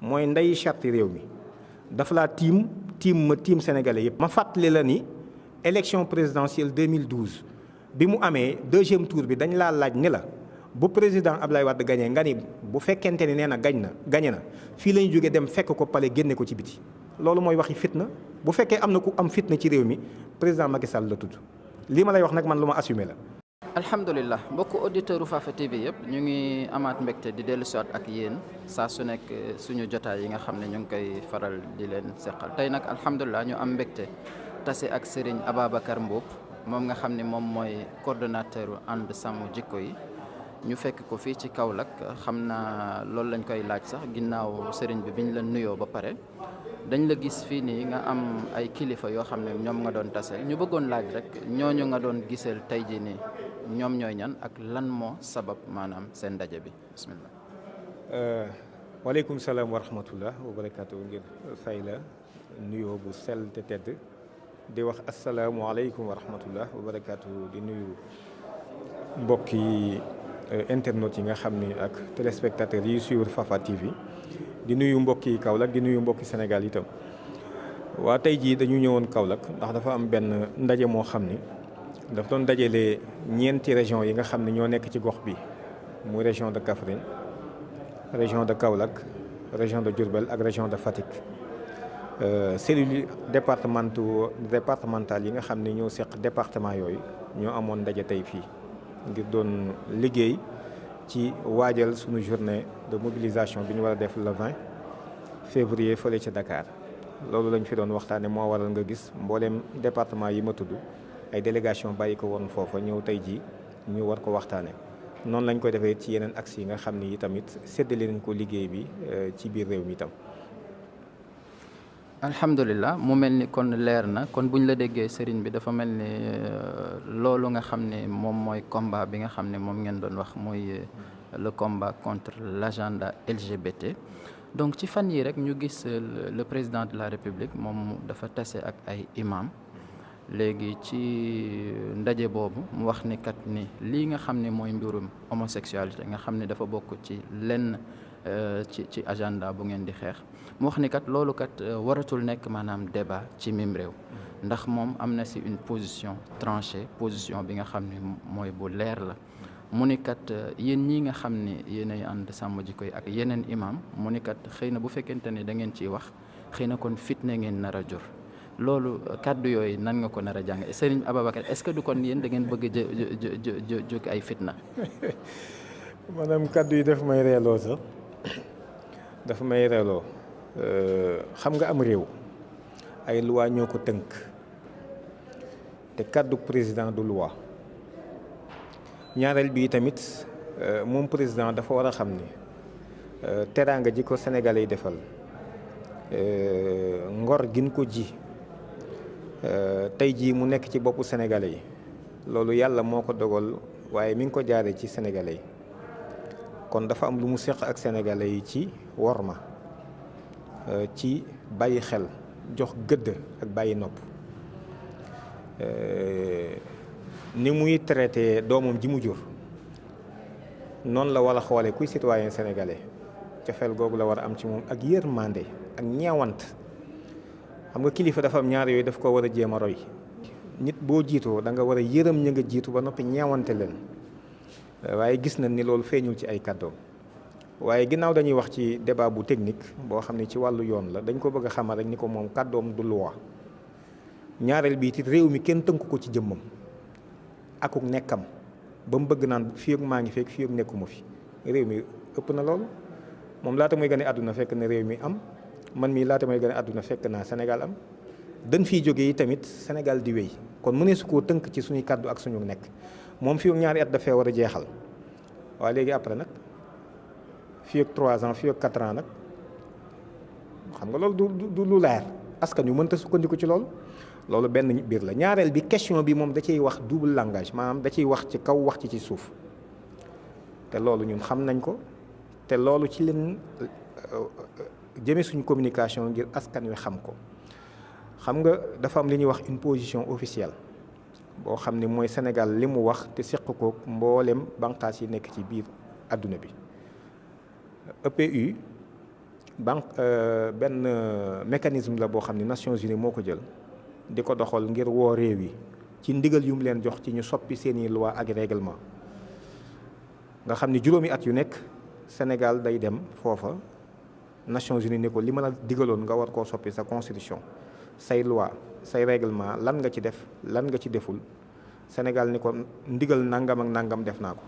mooy nday charte réew mi dafa laa tiim ma tiim sénégalais yëpp. ma fàttali la ni élection présidentielle 2012 bi mu amee deuxième tour bi dañ laa laaj ni la bu président Abdoulaye Wade gagné nga ni bu fekkente ni nee na gañe na fii la ñu jógee dem fekk ko pale génne ko ci biti. loolu mooy waxi fitna bu fekkee am na ku am fitna ci réew mi président Macky Sall la tudd lii ma lay wax nag man lu ma assumé la. alhamdulilah mbokku auditeurs u Fafa TV yëpp ñu ngi amaat mbégte di dellu siwaat ak yéen saa su nekk suñu jotaay yi nga xam ne ñu ngi koy faral di leen seqal tey nag alhamdulilah ñu am mbégte tase ak Serigne Ababacar Mboup moom nga xam ne moom mooy coordonnateur ànd sàmm jikko yi ñu fekk ko fii ci Kaolack xam naa loolu lañ koy laaj sax ginnaaw Serigne bi biñ la nuyoo ba pare dañ la gis fii nii nga am ay kilifa yoo xam ne ñoom nga doon taseel ñu bëggoon laaj rek ñooñu nga doon giseel tey jii nii ñoom ñooy ñan ak lan moo sabab maanaam seen ndaje bi bismillah. waaleykum salaam wa rahmatullah wa barakaatu ngir fay la nuyoo bu sell te tedd di wax asalaamualeykum wa rahmatullah wa barakaatu di nuyu mbokki internautes yi nga xam ni ak téléspectateurs yi suivre Fafa TV di nuyu mbokki Kaolack di nuyu mbokki Sénégal itam. waa tey jii dañu ñëwoon Kaolack ndax dafa am benn ndaje moo xam ni daf doon dajale ñeenti région yi nga xam ne ñoo nekk ci gox bi muy région de Kaffrine région de Kaolack région de Diourbel ak région de Fatick. cellules départementales yi nga xam ne ñoo seq département yooyu ñoo amoon ndaje tey fii ngir doon liggéey ci waajal suñu journée de mobilisation bi ñu war a def le 20 février fële ca Dakar. loolu lañ fi doon waxtaane moo waral nga gis mbooleem département yi ma tudd ay délégation bàyyi ko woon foofa ñëw tey jii ñu war ko waxtaane noonu lañ koy defee ci yeneen axes yi nga xam ni tamit séddale nañ ko liggéey bi ci biir réew mi itam. alhamdulilah mu mel ni kon leer na kon buñ la déggee sëriñ bi dafa mel ni loolu nga xam ne moom mooy combat bi nga xam ne moom ngeen doon wax mooy le combat contre l'agenda LGBT. donc ci fan yi rek ñu gis le président de la république moom dafa tase ak ay imam léegi ci ndaje boobu mu wax ni kat ni lii nga xam ne mooy mbirum homosexualité nga xam ne dafa bokk ci lenn ci agenda bu ngeen di xeex mu wax ni kat loolu kat waratul nekk maanaam débat ci mim réew ndax moom am na si une position tranchée position bi nga xam ne mooy bu leer la. mu ni kat yéen ñii nga xam ne yéenay ànd sàmm jikko yi ak yeneen imam mu ni kat xëy na bu fekkente ne da ngeen ciy wax xëy na kon fitna ngeen nar a jur loolu kaddu yooyu nan nga ko nar a jàng Serigne Ababacar est-ce que du kon yéen da ngeen bëgg jóg ay fitna. maanaam kaddu yi daf may reeloo sax dafa may reeloo xam nga am réew ay loi ñoo ko tënk te kaddu président du loi. ñaareel bi tamit moom président dafa war a xam ni teraanga ji ko Sénégalais yi defal ngor gin ko ji tey jii mu nekk ci boppu Sénégalais yi loolu yàlla moo ko dogal waaye mi ngi ko jaaree ci Sénégalais yi kon dafa am lu mu seq ak Sénégalais yi ci worma ci bàyyi xel jox gëdd ak bàyyi nopp. ni muy traité doomam ji mu jur noonu la war a xoolee kuy citoyen sénégalais cofeel googu la war a am ci moom ak yërmande ak ñeewant xam nga kilifa dafa am ñaar yooyu daf ko war a jéem a roy nit boo jiitoo da nga war a yërëm ña nga jiitu ba noppi ñeewante leen waaye gis nañ ni loolu feeñul ci ay kàddoom waaye ginnaaw dañuy wax ci débat bu technique boo xam ne ci wàllu yoon la dañ ko bëgg a xamal rek ni ko moom kàddoom du loi ñaareel bi it réew mi kenn tënku ko ci jëmmam akuk nekkam ba mu bëgg naan fii ak maa ngi fekk fii ak nekkuma fi réew mi ëpp na loolu moom laata muy gane àdduna fekk na réew mi am man mii laata muy gane àdduna fekk naa Sénégal am dañ fiy jógee yi tamit Sénégal di wéy kon mënee su koo tënk ci suñuy kàddu ak suñu nekk moom fii ak ñaari at dafee war a jeexal waaye léegi après nag fii ak 3 ans fii ak 4 ans nag xam nga loolu du lu leer askan yu mënta sukkandiku ci loolu benn biir la ñaareel bi question bi moom da ciy wax double langage maanaam da ciy wax ci kaw wax ci suuf te loolu ñun xam nañ ko te loolu ci leen jëme suñu communication ngir askan wi xam ko xam nga dafa am li ñuy wax une position officielle boo xam ne mooy Sénégal li mu wax te seq ko mboolem banqaas yi nekk ci biir àdduna bi EPU benn mécanisme la boo xam ne Nations Unies moo ko jël di ko doxal ngir woo réew yi ci ndigal yu mu leen jox ci ñu soppi seeni loi ak règlement nga xam ni juróomi at yu nekk Sénégal day dem foofa Nations Unies ne ko li ma la digaloon nga war koo soppi sa constitution say loi say règlement lan nga ci def lan nga ci deful Sénégal ni ko ndigal nangam ak nangam def naa ko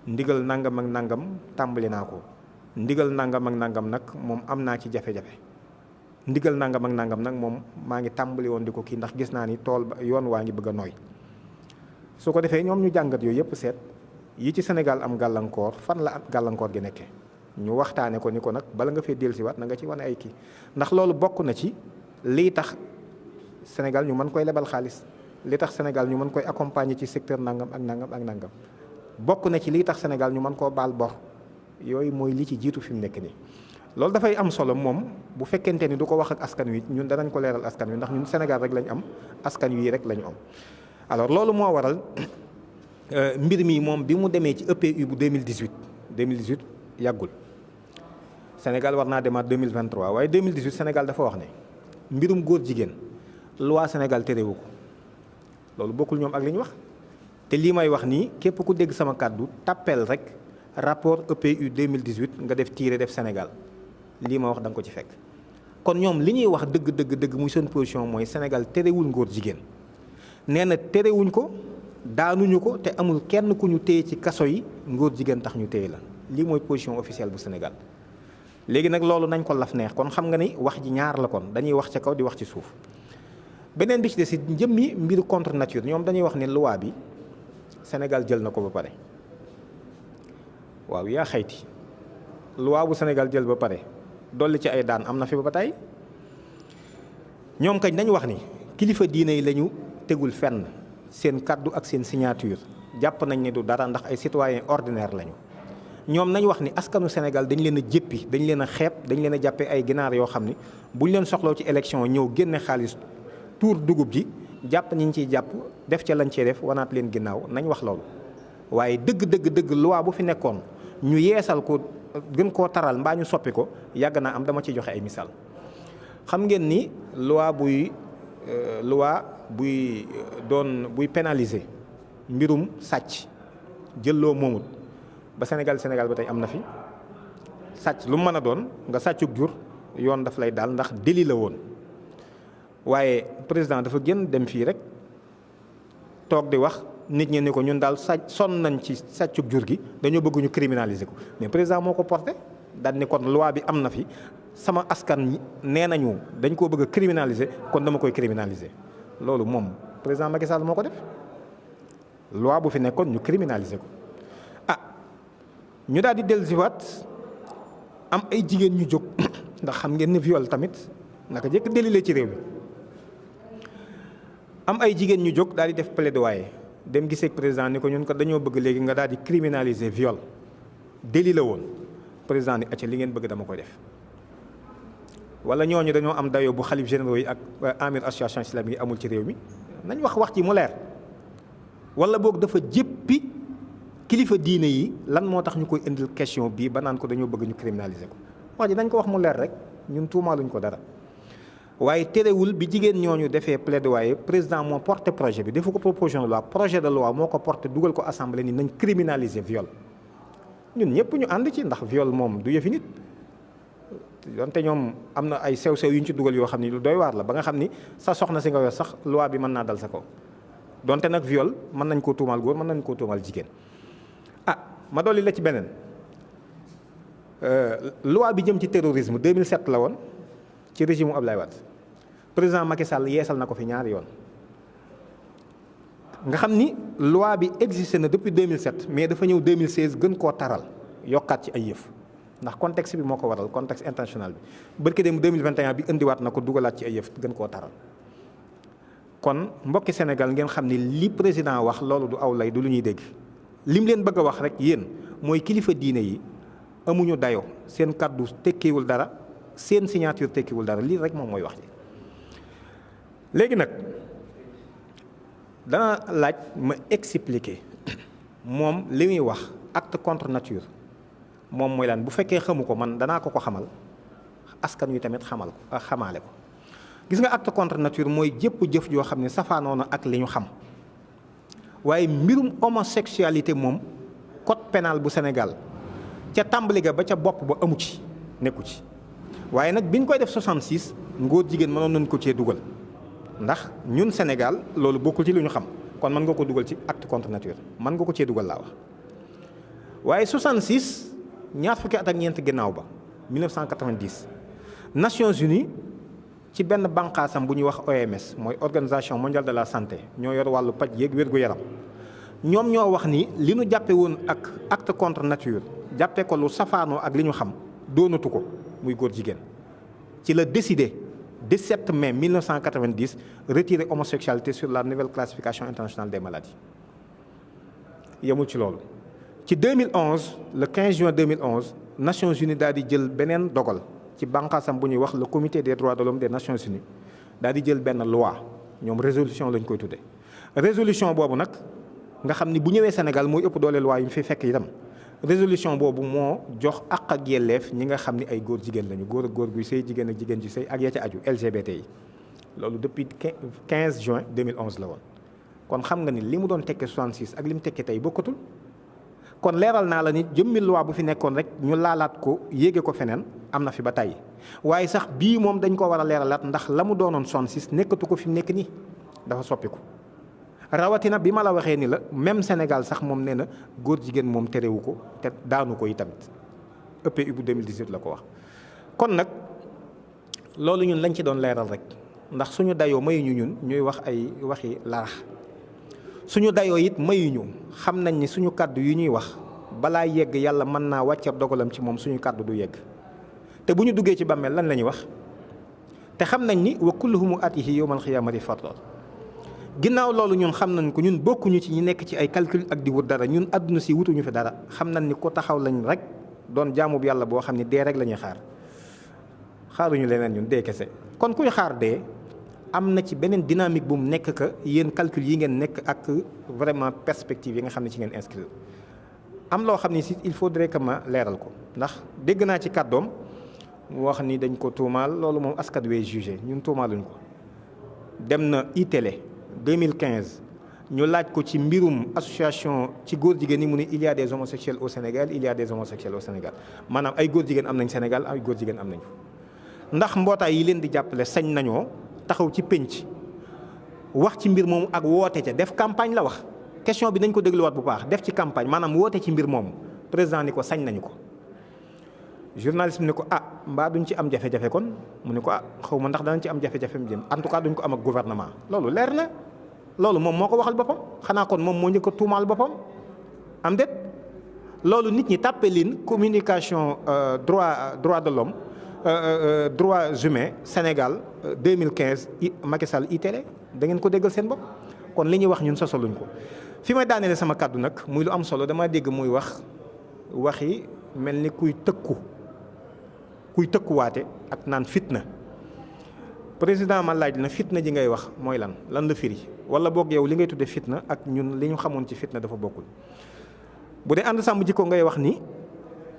ndigal nangam ak nangam tàmbali naa ko ndigal nangam ak nangam nag moom am naa ci jafe-jafe ndigal nangam ak nangam nag moom maa ngi tàmbali woon di ko kii ndax gis naa ni tool ba yoon waa ngi bëgg a nooy su ko defee ñoom ñu jàngat yooyu yëpp seet yi ci Sénégal am gàllankoor fan la gàllankoor gi nekkee ñu waxtaane ko ni ko nag bala nga fee dellusiwaat na nga ci wane ay kii ndax loolu bokk na ci lii tax Sénégal ñu mën koy lebal xaalis li tax Sénégal ñu mën koy accompagner ci secteur nangam ak nangam ak nangam bokk na ci lii tax Sénégal ñu mën koo baal bor yooyu mooy li ci jiitu fi mu nekk nii. loolu dafay am solo moom bu fekkente ni du ko wax ak askan wi ñun danañ ko leeral askan wi ndax ñun Sénégal rek lañ am askan wi rek lañu am alors loolu moo waral mbir mi moom bi mu demee ci EPU bu 2018 yàggul Sénégal war naa demaat 2023 waaye 2018 Sénégal dafa wax ne mbirum góor jigéen loi Sénégal terewu ko loolu bokkul ñoom ak li ñu wax te lii may wax nii képp ku dégg sama kàddu tàppeel rek rapport EPU 2018 nga def tiire def Sénégal lii ma wax da nga ko ci fekk kon ñoom li ñuy wax dëgg muy seen position mooy Sénégal terewul ngóor jigéen nee na terewuñ ko daanuñu ko te amul kenn ku ñu téye ci kaso yi ngóor jigéen tax ñu téye la lii mooy position officielle bu Sénégal léegi nag loolu nañ ko laf neex kon xam nga ni wax ji ñaar la kon dañuy wax ca kaw di wax ci suuf beneen bi ci des si njëmmi mbiru contre nature ñoom dañuy wax ne loi bi Sénégal jël na ko ba pare waaw yaa xayti loi bu Sénégal jël ba pare dolli ci ay daan am na fi ba tey ñoom kañ dañu wax ni kilifa diine yi lañu tegul fenn seen kaddu ak seen signature jàpp nañ ne du dara ndax ay citoyens ordinaire lañu ñoom nañ wax ni askanu Sénégal dañ leen a jéppi dañ leen a xeeb dañ leen a jàppee ay ginaar yoo xam ni buñ leen soxloo ci élection ñëw génne xaalis tuur dugub ji jàpp ñi ñu ciy jàpp def ca lañ cee def wanaat leen ginnaaw nañ wax loolu waaye dëgg loi bu fi nekkoon ñu yeesal ko gën koo taral mbaa ñu soppi ko yàgg naa am dama ci joxe ay misaal xam ngeen ni loi buy pénaliser mbirum sàcc jël loo moomut ba Sénégal ba tey am na fi sàcc lu mu mën a doon nga sàccug jur yoon daf lay daal ndax délit la woon waaye président dafa génn dem fii rek toog di wax nit ñi ni ko ñun daal sonn nañ ci sàccug jur gi dañoo bëgg ñu criminaliser ko mais président moo ko porté daal ni kon loi bi am na fi sama askan nee nañu dañ koo bëgg a criminaliser kon dama koy criminaliser loolu moom président Macky Sall moo ko def loi bu fi nekkoon ñu criminaliser ko ñu daal di dellusiwaat am ay jigéen ñu jóg ndax xam ngeen ni viol tamit naka jëkk délit ci réew mi am ay jigéen ñu jóg daal di def plaidoyer dem gisee président ni ko ñun ko dañoo bëgg léegi nga daal di criminaliser viol délit la woon président ni acca li ngeen bëgg dama koy def wala ñooñu dañoo am dayoo bu xalif généraux yi ak amir association islamique yi amul ci réew mi nañ wax ci mu leer wala boog dafa jéppi kilifa diine yi lan moo tax ñu koy indil question bii ba naan ko dañoo bëgg ñu criminaliser ko wax ji dañ ko wax mu leer rek ñun tuumaaluñ ko dara waaye terewul bi jigéen ñooñu defee plaidoyer président moo porté projet bi defu ko proposition de loi projet de loi moo ko porté dugal ko assemblée ni nañ criminaliser viol ñun ñëpp ñu ànd ci ndax viol moom du yëfi nit donte ñoom am na ay sew-sew yu ñu ci dugal yoo xam ni lu doy waar la ba nga xam ni sa soxna si nga yor sax loi bi mën naa dal sa kaw donte nag viol mën nañ koo tuumaal góor mën nañ koo tuumaal jigéen ma dolli la ci beneen loi bi jëm ci terrorisme 2007 la woon ci régime Abdoulaye Wade président Macky Sall yeesal na ko fi ñaari yoon nga xam ni loi bi existé na depuis 2007 mais dafa ñëw 2016 gën koo taral yokkaat ci ay yëf ndax contexte bi moo ko waral contexte international bi barki dem 2021 bi indiwaat na ko dugalaat ci ay yëf gën koo taral kon mbokki Sénégal ngeen xam ni li président wax loolu du aw lay du lu ñuy dégg lim leen bëgg a wax rek yéen mooy kilifa diine yi amuñu dayo seen kàddu tekkiwul dara seen signature tekkiwul dara lii rek moom mooy wax ji léegi nag dana laaj ma expliquer moom li muy wax acte contre nature moom mooy lan bu fekkee xamu ko man danaa ko xamal askan wi tamit xamaale ko. gis nga acte contre nature mooy jëpp jëf joo xam ne safaanoo na ak li ñu xam waaye mbirum homosexualité moom code pénal bu Sénégal ca tàmbali ga ba ca bopp ba amu ci nekku ci waaye nag biñ koy def 66 ngóor jigéen mënoon nañ ko cee dugal ndax ñun Sénégal loolu bokkul ci li ñu xam kon mën nga ko dugal ci acte contre nature mën nga ko cee dugal laa wax waaye 66 ñaar fukki at ak ñeent ginnaaw ba 1990 Nations Unies ci benn bànqaasam bu ñuy wax OMS mooy organisation mondiale de la santé ñoo yor wàllu paj yeeg wér-gu-yaram ñoom ñoo wax ni li ñu jàppe woon ak acte contre nature jàppe ko lu safaanoo ak li ñu xam doonatu ko muy góor jigéen ci la décidé 17 mai 1990 retirer homosexualité sur la nouvelle classification internationale des maladies yemul ci loolu ci 2011 le 15 juin 2011 Nations Unies daal di jël beneen dogal ci bànqaasam bu ñuy wax le comité des droits de l'homme des Nations Unies daal di jël benn loi ñoom résolution lañ koy tuddee résolution boobu nag nga xam ni bu ñëwee Sénégal mooy ëpp doole loi yu ñu fi fekk itam résolution boobu moo jox àq ak yelleef ñi nga xam ni ay góor jigéen lañu góor ak góor guy sëy jigéen ak jigéen ji sëy ak ya ca aju LGBT yi loolu depuis 15 juin 2011 la woon kon xam nga ni li mu doon tekkee 66 ak li mu tekkee tey bokkatul kon leeral naa la ni jëmmi loi bu fi nekkoon rek ñu laalaat ko yéege ko feneen am na fi ba tey waaye sax bii moom dañ ko war a leeralaat ndax la mu doonoon 66 nekkatu ko fi mu nekk nii dafa soppiku rawatina bi ma la waxee ni la même Sénégal sax moom nee na góor jigéen moom terewu ko te daanu ko itamit EPU bu 2018 la ko wax. kon nag loolu ñun lañ ci doon leeral rek ndax suñu dayoo mayuñu ñun ñuy wax ay waxi larax suñu dayoo it mayuñu xam nañ ni suñu kàddu yu ñuy wax balaa yegg yàlla mën naa wàcce dogalam ci moom suñu kàddu du yegg te bu ñu duggee ci bàmmeel lan la ñuy wax te xam nañ ni wa kulluhum atihi yawmal xiyaamati fardan ginnaaw loolu ñun xam nañ ko ñun bokkuñu ci ñi nekk ci ay calcul ak di wut dara ñun àdduna si wutuñu fi dara xam nañ ni ku taxaw lañ rek doon jaamub yàlla boo xam ni dee rek la ñuy xaaruñu leneen ñun dee kese kon kuy xaar dee am na ci beneen dynamique bu mu nekk que yéen calcul yi ngeen nekk ak vraiment perspective yi nga xam ne ci ngeen inscrire am loo xam ne si il faudrait que ma leeral ko ndax dégg naa ci kàddoom mu wax ni dañ ko tuumaal loolu moom askan wee jugé ñun tuumaaluñ ko dem na iTélé 2015 ñu laaj ko ci mbirum association ci góor jigéen ñi mu ne il y a des homosexuels au Sénégal il y a des homosexuels au Sénégal maanaam ay góor jigéen am nañ Sénégal ay góor jigéen am nañ ndax mbootaay yi leen di jàppale sañ nañoo taxaw ci pénc wax ci mbir moomu ak woote ca def campagne la wax question bi nañ ko dégluwaat bu baax def ci campagne maanaam woote ci mbir moomu président ni ko sañ nañu ko journaliste bi ne ko mbaa duñ ci am jafe-jafe kon mu ne ko xaw ma ndax danañ ci am jafe-jafe mu jëm en tout cas duñ ko am ak gouvernement loolu leer na loolu moom moo ko waxal boppam xanaa kon moom moo njëkk a tuumaal boppam am déet loolu nit ñi tàppe leen communication droit de l'homme droits humains Sénégal 2015 Macky Sall iTélé da ngeen ko déggal seen bopp kon li ñuy wax ñun sosaluñ ko fi may daaneele sama kàddu nag muy lu am solo dama dégg muy waxi mel ni kuy tëkkuwaate ak naan fitna président ma laaj na fitna ji ngay wax mooy lan la firi wala boog yow li ngay tudde fitna ak ñun li ñu xamoon ci fitna dafa bokkul bu dee ànd sàmm jikko ngay wax ni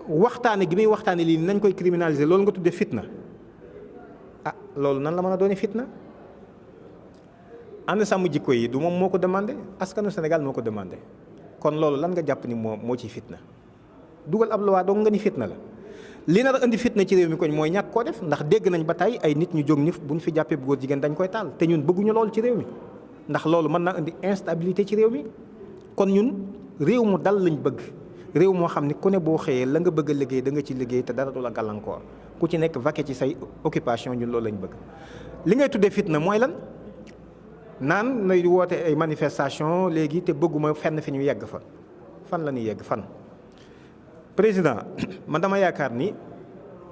waxtaane gi muy waxtaane lii nañ koy criminaliser loolu nga tudde fitna loolu nan la mën a doone fitna ànd sàmm jikko yi du moom moo ko demandé askanu Sénégal moo ko demandé kon loolu lan nga jàpp ni moo ciy fitna dugal ab loi dong nga ni fitna la li nar a indi fitna ci réew mi koñ mooy ñàkk koo def ndax dégg nañ ba tey ay nit ñu jóg ni bu ñu fi jàppee bu góor jigéen dañ koy taal te ñun bëgguñu loolu ci réew mi ndax loolu mën naa indi instabilité ci réew mi kon ñun réew mu dal lañ bëgg réew moo xam ne ku ne boo xëyee la nga bëgg a liggéey da nga ci liggéey te dara du la gàllankoor ku ci nekk vaquer ci say occupation ñun loolu lañ bëgg li ngay tuddee fitna mooy lan naan nay woote ay manifestation léegi te bëgguma fenn fi ñu yegg fa fan la ñuy yegg fan président man dama yaakaar ni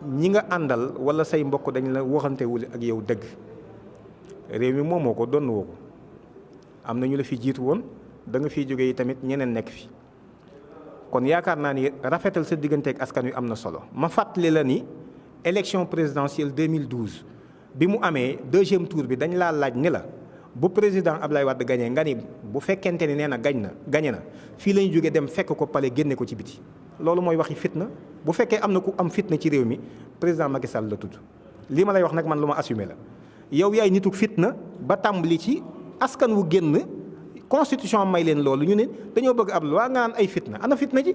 ñi nga àndal wala say mbokk dañ la waxantewul ak yow dëgg réew mi moomoo ko doon woo ko am na ñu la fi jiitu woon da nga fiy jógee tamit ñeneen nekk fi kon yaakaar naa ni rafetal sa diggante ak askan wi am na solo ma fàttali la ni élection présidentielle 2012 bi mu amee deuxième tour bi dañ laa laaj ni la bu président Ablaye Wade gagné nga ni bu fekkente ni nee na gañe na fii lañu jógee dem fekk ko pale génne ko ci biti loolu mooy waxi fitna bu fekkee am na ku am fitna ci réew mi président Macky Sall la tudd lii ma lay wax nag man lu ma assumé la yow yaay nituk fitna ba tàmbali ci askan wu génn constitution may leen loolu ñu ne dañoo bëgg ab loi nga naan ay fitna ana fitna ji.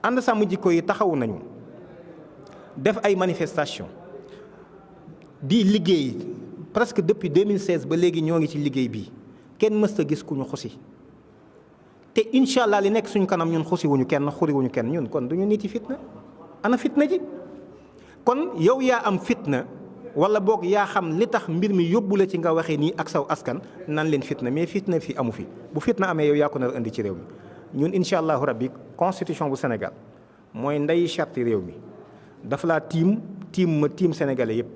ànd sàmm jikko yi taxawu nañu def ay manifestation di liggéey presque depuis 2016 ba léegi ñoo ngi ci liggéey bii kenn mësta gis ku ñu xusi te incha allah li nekk suñu kanam ñun xusiwuñu kenn xuriwuñu kenn ñun kon duñu nit yi fitna ana fitna ji. kon yow yaa am fitna wala boog yaa xam li tax mbir mi yóbbu la ci nga waxee nii ak saw askan nan leen fitna mais fitna fii amu fi bu fitna amee yow yaa ko nar indi ci réew mi. ñun incha allahu rabbi constitution bu Sénégal mooy ndey charte réew mi dafa laa tiim sénégalais yëpp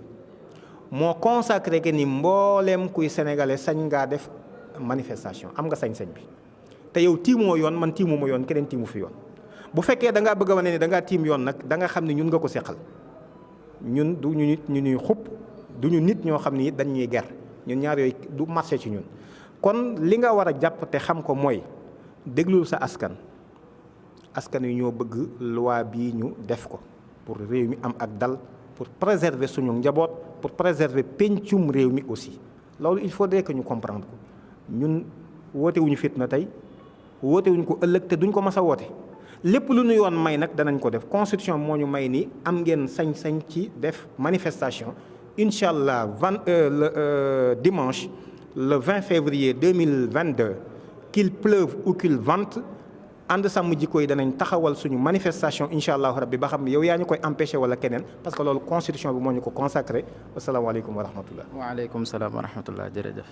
moo consacré que ni mbooleem kuy sénégalais sañ ngaa def manifestation am nga sañ-sañ bi te yow tiimoo yoon man tiimuma yoon keneen tiimu fi yoon. bu fekkee da ngaa bëgg a wane ni da ngaa tiim yoon nag da nga xam ne ñun nga ko seqal ñun du ñu nit ñu ñuy xub du ñu nit ñoo xam ni dañ ñuy ger ñun ñaar yooyu du marché ci ñun kon li nga war a jàpp te xam ko mooy. déglul sa askan wi ñoo bëgg loi bii ñu def ko pour réew mi am ak dal pour préserver suñu njaboot pour préserver pencum réew mi aussi loolu il faudrait que ñu comprendre ko ñun woote wuñu fitna tey woote wuñu ko ëllëg te duñ ko mas a woote lépp lu ñu yoon may nag danañ ko def constitution moo ñu may ni am ngeen sañ-sañ ci def manifestation incha allah dimanche le 20 février 2022 qu'il pleuve ou qu'il vente ànd sàmm jikko yi danañ taxawal suñu manifestation incha allahu rabbi ba xam ne yow yaa ñu koy empêché wala keneen parce que loolu constitution bi moo ñu ko consacré wasalaamaaleykum wa rahmatullah. waaleykum salaam wa rahmatullah jërëjëf.